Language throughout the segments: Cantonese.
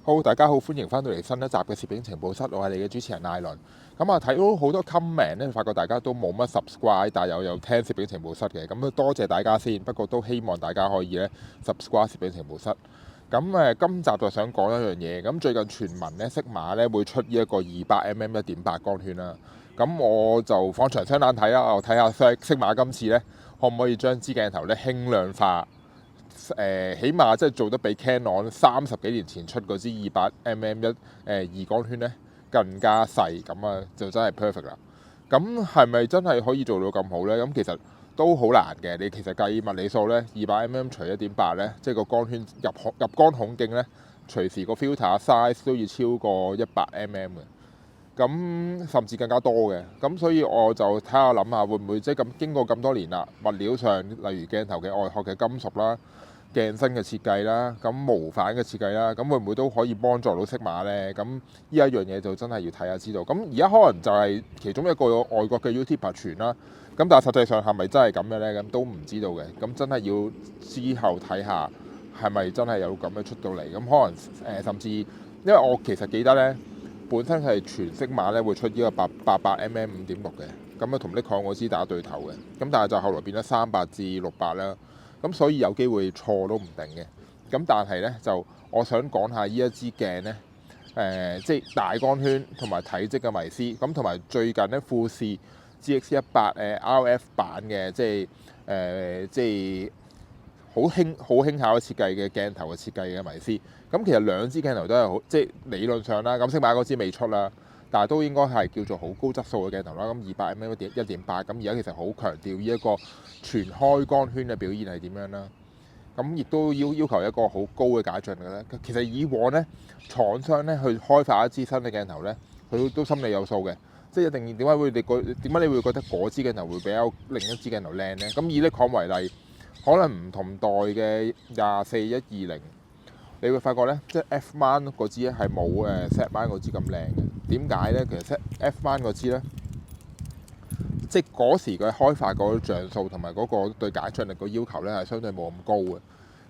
好，大家好，歡迎翻到嚟新一集嘅攝影情報室，我係你嘅主持人艾倫。咁啊，睇到好多 comment 咧，發覺大家都冇乜 subscribe，但係又有聽攝影情報室嘅，咁都多謝大家先。不過都希望大家可以咧 subscribe 攝影情報室。咁今集就想講一樣嘢。咁最近傳聞咧，Sigma咧會出呢一個200mm 1.8光圈啦。咁我就放長雙眼睇啦，我睇下 Sigma 今次咧可唔可以將支鏡頭咧輕量化。起碼即係做得比 Canon 30幾年前出嗰支200mm 2光圈咧更加細，咁啊就真係 perfect 啦。咁係咪真係可以做到咁好呢？咁其實都好難嘅。你其實計物理數呢，200mm 除1.8呢，即係個光圈入光孔徑呢，隨時個 filter size 都要超過100mm 嘅。咁甚至更加多嘅。咁所以我就睇下諗下會唔會即係咁經過咁多年啦，物料上例如鏡頭嘅外殼嘅金屬啦。鏡身嘅設計啦，咁無反嘅設計啦，咁會唔會都可以幫助到Sigma呢？咁呢一樣嘢就真係要睇下知道。咁而家可能就係其中一個外國嘅 YouTuber 傳啦，咁但係實際上係咪真係咁嘅呢？咁都唔知道嘅。咁真係要之後睇下係咪真係有咁樣出到嚟。咁可能甚至因為我其實記得呢，本身係全Sigma呢會出呢個800mm 5.6嘅，咁啊同Nikon嗰支打對頭嘅。咁但係就後來變咗300至600啦。咁所以有機會錯都唔定嘅。咁但係呢，就我想講下呢一支鏡呢，即係大光圈同埋體積嘅迷思。咁同埋最近呢，富士 GX100 RF 版嘅，即係好輕巧嘅設計嘅鏡頭嘅設計嘅迷思。咁其實兩支鏡頭都係好，即係理論上啦。咁Sigma嗰支未出啦，但係都應該係叫做好高質素嘅鏡頭啦。咁200mm 1.8，咁而家其實好強調呢一個全開光圈嘅表現係點樣啦。咁亦都要求一個好高嘅解像力咧。其實以往呢，廠商呢去開發一支新嘅鏡頭呢，佢都心里有數嘅。即係一定點解你會覺得嗰支鏡頭會比較另一支鏡頭靚呢？咁以Nikon為例，可能唔同代嘅24-120。你會發覺咧，即係 F mount 嗰支咧係冇Z mount 嗰支咁靚嘅。點解咧？其實 F mount 嗰支咧，即係嗰時佢開發嗰個像素同埋嗰個對解像力個要求咧係相對冇咁高嘅。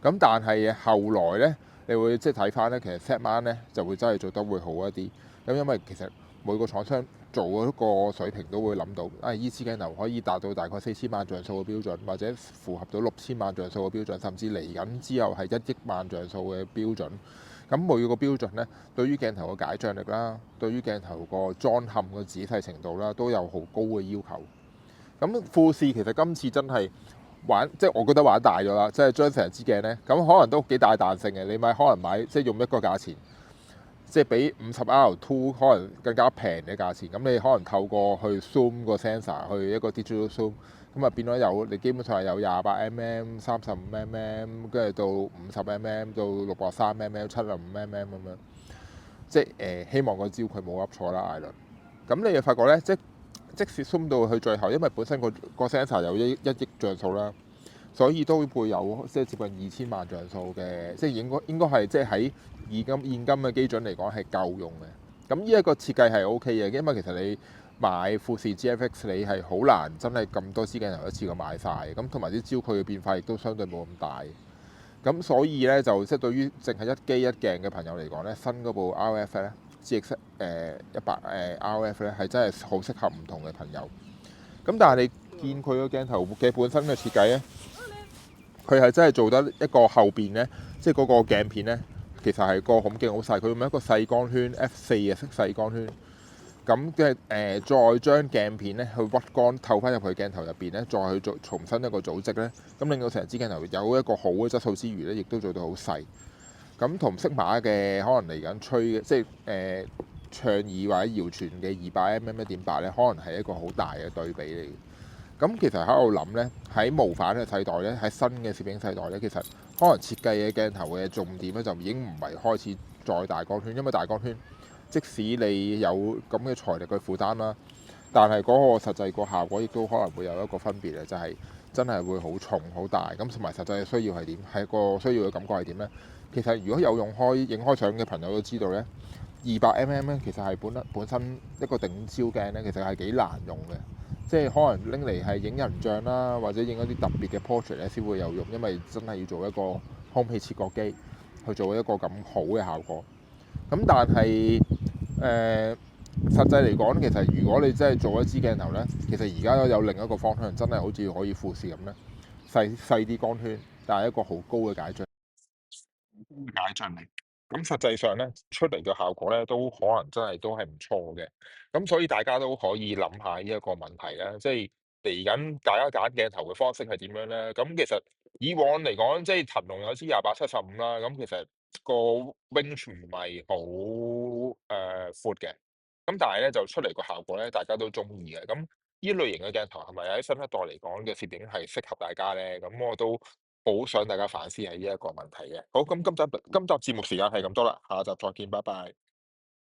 咁但係後來咧，你會即係睇翻咧，其實 Z mount 咧就會真係做得會好一啲。咁因為其實每個廠商做嗰個水平都會諗到，依支鏡頭可以達到大概4000萬像素嘅標準，或者符合到6000萬像素嘅標準，甚至嚟緊之後係1億萬像素嘅標準。咁每個標準呢，對於鏡頭嘅解像力啦，對於鏡頭個裝嵌嘅仔細程度啦，都有好高嘅要求。咁富士其實今次真係即係我覺得玩大咗啦，即係將成支鏡呢，咁可能都幾大彈性嘅。你可能買即係用一個價錢。即係比 50R2 可能更加平嘅價錢，咁你可能透過去 zoom 個 sensor 去一個 digital zoom，咁啊變咗你基本上係有28mm、35mm，跟住到50mm 到630mm、75mm 咁樣，即係希望個焦距冇噏錯啦，艾倫。咁你又發覺呢，即使 zoom 到去最後，因為本身個 sensor 有1億像素啦。所以都會有即係接近2000萬像素嘅，即係應該係即係喺現今嘅基準嚟講係夠用嘅。咁呢一個設計係 OK 嘅，因為其實你買富士 GFX 你係好難真係咁多支鏡頭一次過買晒，咁同埋啲焦距嘅變化亦都相對冇咁大。咁所以呢，就即係對於淨係一機一鏡嘅朋友嚟講呢，新嗰部 RF 呢 GX 100 RF 呢係真係好適合唔同嘅朋友。咁但係你見佢個鏡頭嘅本身嘅設計呢，佢係真係做得一個後邊呢，即係嗰個鏡片呢，其實係個孔徑好細，佢用一個細光圈 F4 嘅細光圈，咁即係再將鏡片呢去屈光透翻入去鏡頭入邊呢，再去重新一個組織呢，咁令到成支鏡頭有一個好嘅質素之餘呢，亦都做到好細。咁同Sigma嘅可能嚟緊吹嘅，即係倡議或者謠傳嘅200mm 1.8呢，可能係一個好大嘅對比嚟。咁其實喺度諗呢，喺無反嘅世代呢，喺新嘅攝影世代呢，其實可能設計嘅鏡頭嘅重點呢，就已經唔係開始再大光圈，因為大光圈即使你有咁嘅財力去負擔啦，但係嗰個實際個效果亦都可能會有一個分別嘅，就係真係會好重好大。咁同埋實際嘅需要係點？係個需要嘅感覺係點呢？其實如果有影開相嘅朋友都知道呢，200mm 呢其實係本身一個頂焦鏡呢，其實係幾難用嘅。即係可能拎嚟係影人像啦，或者影一啲特別嘅 portrait 咧先會有用，因為真係要做一個空氣切割機去做一個咁好嘅效果。咁但係實際嚟講，其實如果你真係做一支鏡頭呢，其實而家有另一個方向，真係好似可以富士咁呢，細啲光圈，但係一個好高嘅解像力。咁實際上咧，出嚟嘅效果咧，都可能真係都係唔錯嘅。咁所以大家都可以諗下呢一個問題咧，即係嚟緊大家揀鏡頭嘅方式係點樣咧？咁其實以往嚟講，即係騰龍有支28-75啦，咁其實個 range 唔係好闊嘅。咁但係咧就出嚟個效果咧，大家都中意嘅。咁呢類型嘅鏡頭係咪喺新一代嚟講嘅攝影係適合大家咧？咁我都好想大家反思係呢一個問題嘅。好，咁今集節目時間係咁多啦，下集再見，拜拜。